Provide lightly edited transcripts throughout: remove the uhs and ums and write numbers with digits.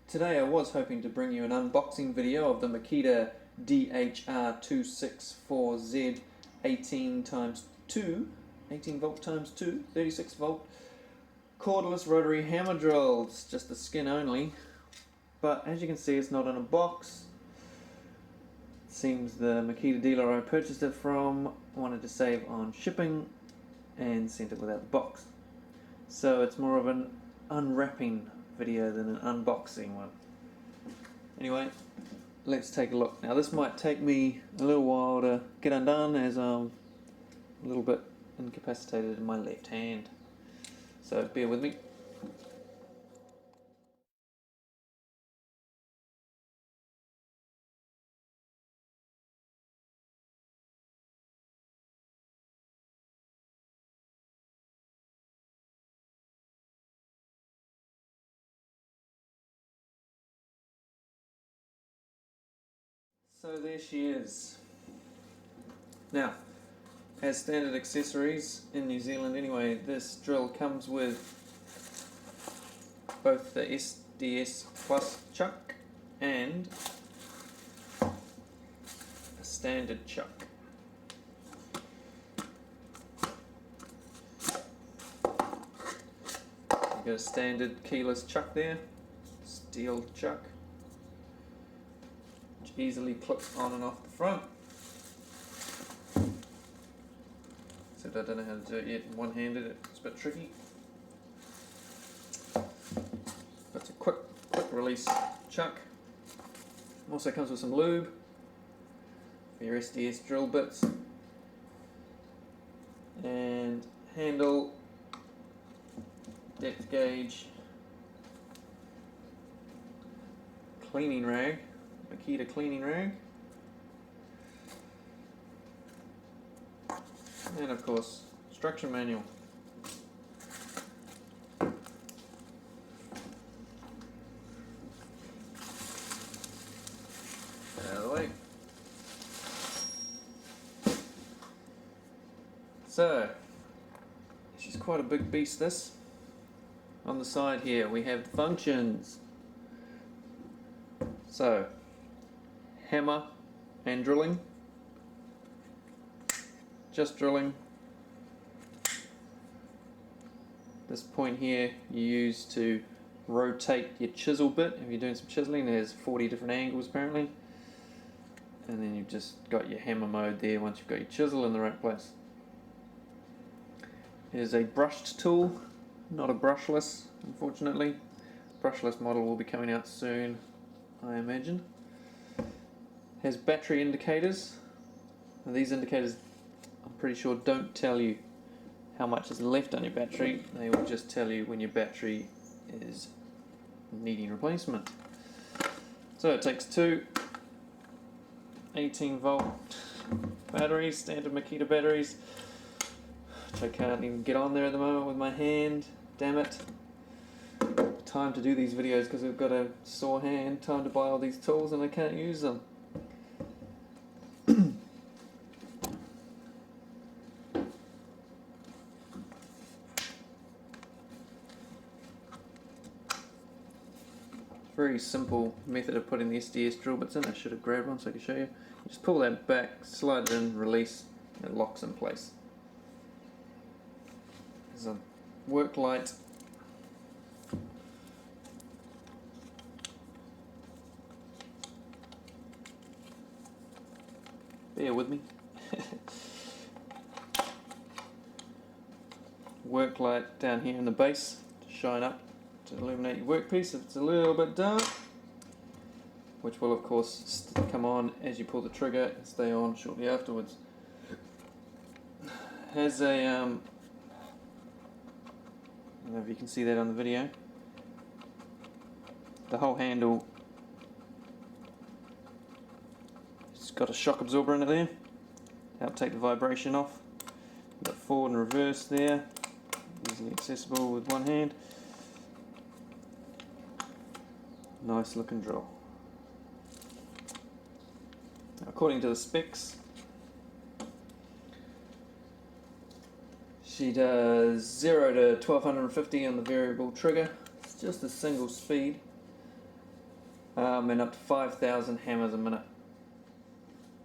Today I was hoping to bring you an unboxing video of the Makita DHR264 18x2, 18 volt times 2, 36 volt cordless rotary hammer drill. It's just the skin only, but as you can see it's not in a box. It seems the Makita dealer I purchased it from wanted to save on shipping and sent it without the box. So it's more of an unwrapping video than an unboxing one. Anyway, let's take a look. Now this might take me a little while to get undone as I'm a little bit incapacitated in my left hand. So bear with me. So there she is. Now, as standard accessories in New Zealand anyway, this drill comes with both the SDS Plus chuck and a standard chuck. You've got a standard keyless chuck there, steel chuck, which easily clips on and off the front. Except I don't know how to do it yet one-handed, it's a bit tricky. But it's a quick release chuck. Also comes with some lube for your SDS drill bits. And handle, depth gauge, cleaning rag, Makita cleaning rag, and of course instruction manual. Out of the way. So she's quite a big beast, this. On the side here we have the functions. So hammer and drilling, just drilling. This point here you use to rotate your chisel bit. If you're doing some chiseling, there's 40 different angles apparently, and then you've just got your hammer mode there once you've got your chisel in the right place. Here's a brushed tool, not a brushless, unfortunately. Brushless model will be coming out soon, I imagine. Has battery indicators. Now these indicators, I'm pretty sure, don't tell you how much is left on your battery. They will just tell you when your battery is needing replacement. So it takes two 18 volt batteries, standard Makita batteries, which I can't even get on there at the moment with my hand. Damn it. Time to do these videos because I've got a sore hand. Time to buy all these tools and I can't use them. Very simple method of putting the SDS drill bits in. I should have grabbed one so I could show you. You just pull that back, slide it in, release, and it locks in place. There's a work light. Bear with me. Work light down here in the base to shine up to illuminate your workpiece if it's a little bit dark, which will of course come on as you pull the trigger and stay on shortly afterwards. Has a I don't know if you can see that on the video. The whole handle, it's got a shock absorber in it there. Help take the vibration off. You've got forward and reverse there, easily accessible with one hand. Nice looking drill. According to the specs, she does 0 to 1250 on the variable trigger. It's just a single speed. and up to 5,000 hammers a minute.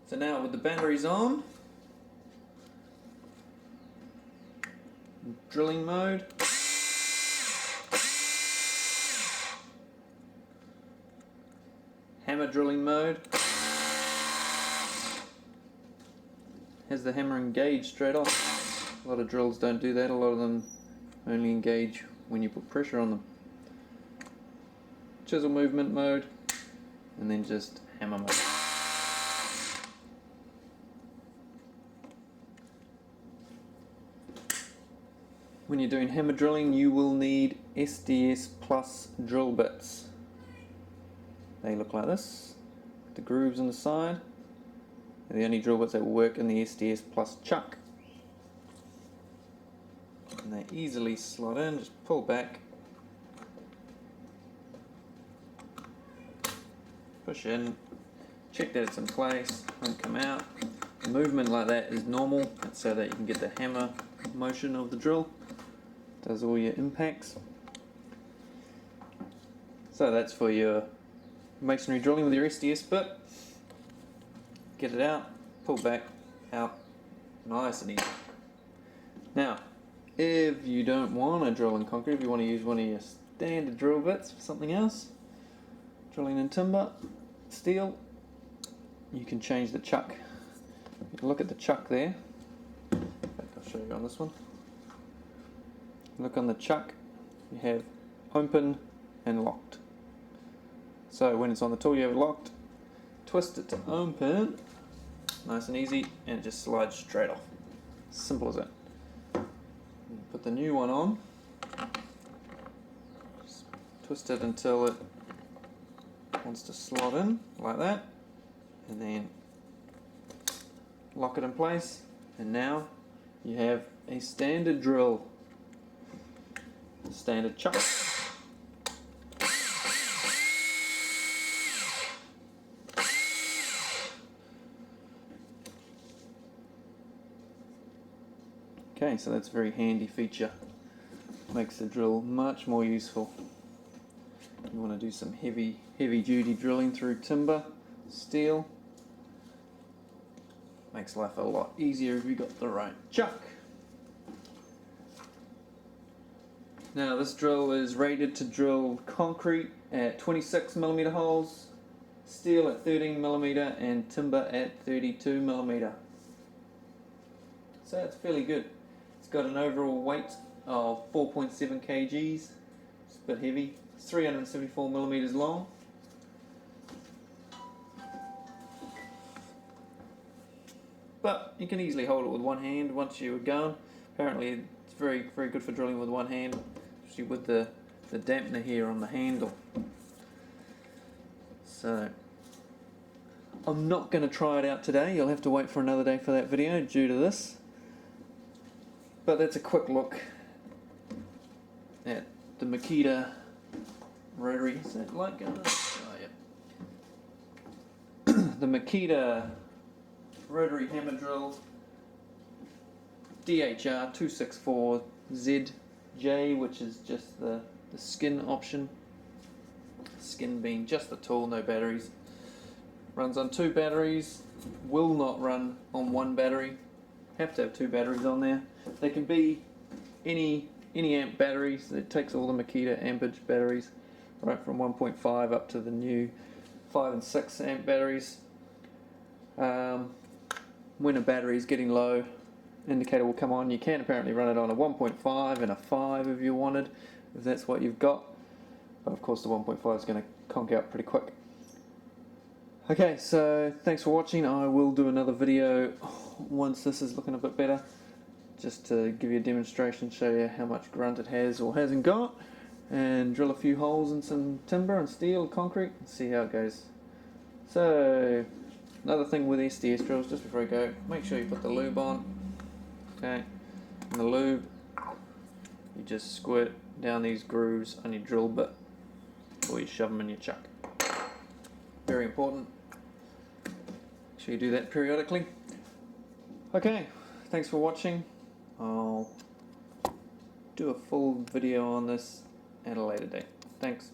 So now with the batteries on, drilling mode. Hammer drilling mode. Has the hammer engaged straight off. A lot of drills don't do that. A lot of them only engage when you put pressure on them. Chisel movement mode, and then just hammer mode. When you're doing hammer drilling, you will need SDS Plus drill bits. They look like this, with the grooves on the side. They're the only drill bits that will work in the SDS Plus chuck. And they easily slot in, just pull back, push in, check that it's in place, won't come out. The movement like that is normal, that's so that you can get the hammer motion of the drill. Does all your impacts. So that's for your masonry drilling with your SDS bit. Get it out, pull back, out, nice and easy. Now, if you don't want to drill in concrete, if you want to use one of your standard drill bits for something else, drilling in timber, steel, you can change the chuck. You can look at the chuck there. In fact, I'll show you on this one. Look on the chuck, you have open and locked. So when it's on the tool you have it locked, twist it to open, nice and easy, and it just slides straight off. Simple as that. Put the new one on, just twist it until it wants to slot in, like that, and then lock it in place, and now you have a standard drill. Standard chuck. Okay, so that's a very handy feature. Makes the drill much more useful. You want to do some heavy duty drilling through timber, steel. Makes life a lot easier if you got the right chuck. Now this drill is rated to drill concrete at 26mm holes, steel at 13mm and timber at 32mm. So it's fairly good. It's got an overall weight of 4.7 kgs. It's a bit heavy. It's 374mm long. But you can easily hold it with one hand once you're going. Apparently it's very good for drilling with one hand, especially with the dampener here on the handle. So I'm not going to try it out today. You'll have to wait for another day for that video due to this. But that's a quick look at the Makita rotary. Is that light going on? Oh yeah. The Makita Rotary Hammer Drill DHR264 ZJ, which is just the skin option. Skin being just the tool, no batteries. Runs on 2 batteries. Will not run on 1 battery. Have to have 2 batteries on there. They can be any amp batteries. It takes all the Makita ampage batteries, right from 1.5 up to the new 5 and 6 amp batteries. When a battery is getting low, indicator will come on. You can apparently run it on a 1.5 and a 5 if you wanted, if that's what you've got. But of course the 1.5 is going to conk out pretty quick. Okay, so thanks for watching. I will do another video once this is looking a bit better, just to give you a demonstration, show you how much grunt it has or hasn't got, and drill a few holes in some timber and steel and concrete and see how it goes. So another thing with SDS drills, just before I go, make sure you put the lube on. Okay, and the lube, you just squirt down these grooves on your drill bit before you shove them in your chuck. Very important. Make sure you do that periodically. Okay, thanks for watching. I'll do a full video on this at a later date. Thanks.